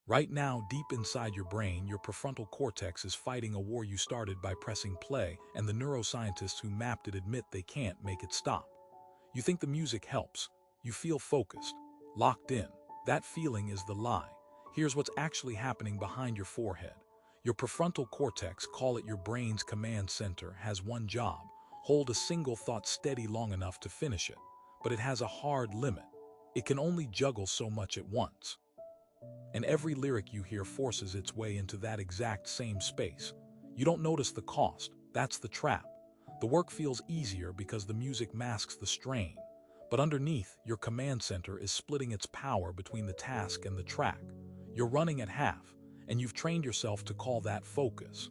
Right now, deep inside your brain, your prefrontal cortex is fighting a war you started by pressing play, and the neuroscientists who mapped it admit they can't make it stop. You think the music helps. You feel focused, locked in. That feeling is the lie. Here's what's actually happening behind your forehead. Your prefrontal cortex, call it your brain's command center, has one job: hold a single thought steady long enough to finish it. But it has a hard limit. It can only juggle so much at once. And every lyric you hear forces its way into that exact same space. You don't notice the cost. That's the trap. The work feels easier because the music masks the strain. But underneath, your command center is splitting its power between the task and the track. You're running at half, and you've trained yourself to call that focus.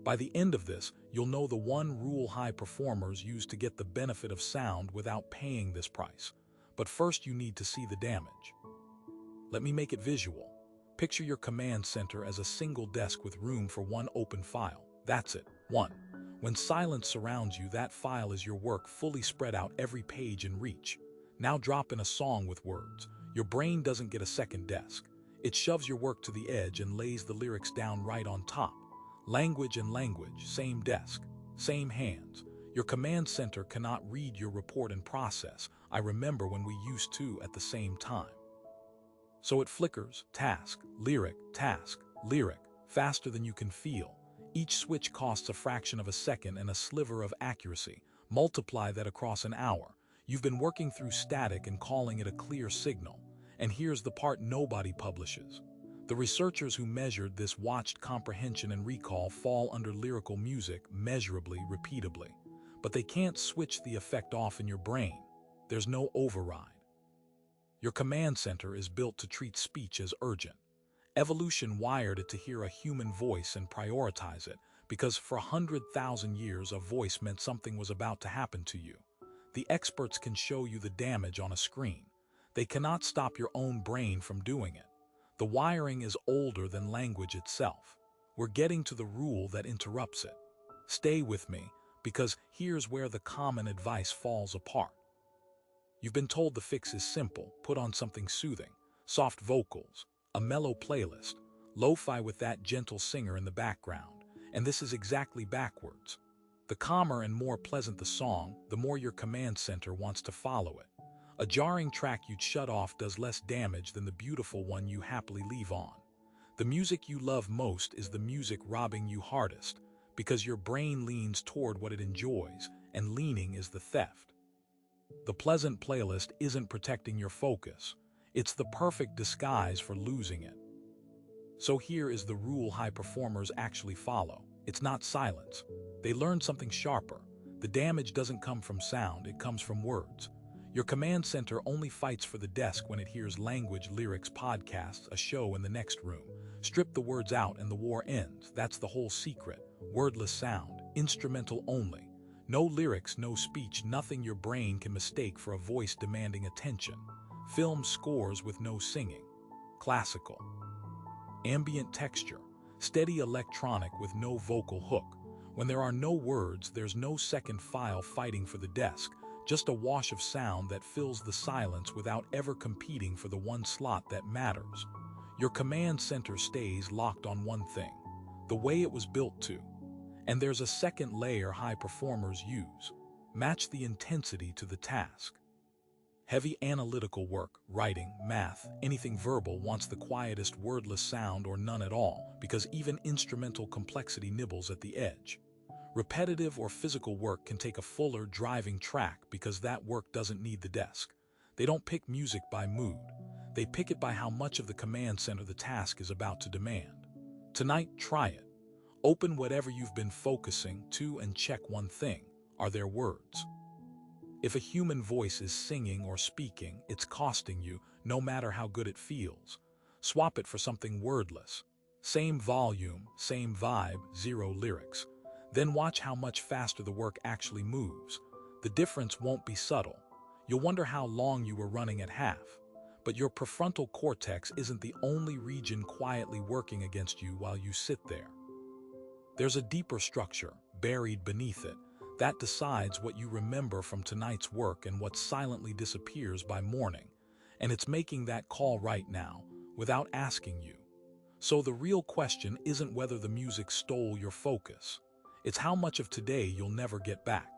By the end of this, you'll know the one rule high performers use to get the benefit of sound without paying this price. But first you need to see the damage. Let me make it visual. Picture your command center as a single desk with room for one open file. That's it. 1. When silence surrounds you, that file is your work fully spread out, every page in reach. Now drop in a song with words. Your brain doesn't get a second desk. It shoves your work to the edge and lays the lyrics down right on top. Language and language, same desk, same hands. Your command center cannot read your report and process. I remember when we used to at the same time. So it flickers, task, lyric, faster than you can feel. Each switch costs a fraction of a second and a sliver of accuracy. Multiply that across an hour. You've been working through static and calling it a clear signal. And here's the part nobody publishes. The researchers who measured this watched comprehension and recall fall under lyrical music measurably, repeatably. But they can't switch the effect off in your brain. There's no override. Your command center is built to treat speech as urgent. Evolution wired it to hear a human voice and prioritize it, because for 100,000 years a voice meant something was about to happen to you. The experts can show you the damage on a screen. They cannot stop your own brain from doing it. The wiring is older than language itself. We're getting to the rule that interrupts it. Stay with me, because here's where the common advice falls apart. You've been told the fix is simple: put on something soothing, soft vocals, a mellow playlist, lo-fi with that gentle singer in the background. And this is exactly backwards. The calmer and more pleasant the song, the more your command center wants to follow it. A jarring track you'd shut off does less damage than the beautiful one you happily leave on. The music you love most is the music robbing you hardest, because your brain leans toward what it enjoys, and leaning is the theft. The pleasant playlist isn't protecting your focus. It's the perfect disguise for losing it. So here is the rule high performers actually follow. It's not silence. They learn something sharper. The damage doesn't come from sound, it comes from words. Your command center only fights for the desk when it hears language, lyrics, podcasts, a show in the next room. Strip the words out and the war ends. That's the whole secret. Wordless sound, instrumental only. No lyrics, no speech, nothing your brain can mistake for a voice demanding attention. Film scores with no singing. Classical. Ambient texture. Steady electronic with no vocal hook. When there are no words, there's no second file fighting for the desk. Just a wash of sound that fills the silence without ever competing for the one slot that matters. Your command center stays locked on one thing, the way it was built to. And there's a second layer high performers use. Match the intensity to the task. Heavy analytical work, writing, math, anything verbal wants the quietest wordless sound or none at all, because even instrumental complexity nibbles at the edge. Repetitive or physical work can take a fuller, driving track because that work doesn't need the desk. They don't pick music by mood. They pick it by how much of the command center the task is about to demand. Tonight, try it. Open whatever you've been focusing to and check one thing. Are there words? If a human voice is singing or speaking, it's costing you, no matter how good it feels. Swap it for something wordless. Same volume, same vibe, zero lyrics. Then watch how much faster the work actually moves. The difference won't be subtle. You'll wonder how long you were running at half. But your prefrontal cortex isn't the only region quietly working against you while you sit there. There's a deeper structure, buried beneath it, that decides what you remember from tonight's work and what silently disappears by morning. And it's making that call right now, without asking you. So the real question isn't whether the music stole your focus. It's how much of today you'll never get back.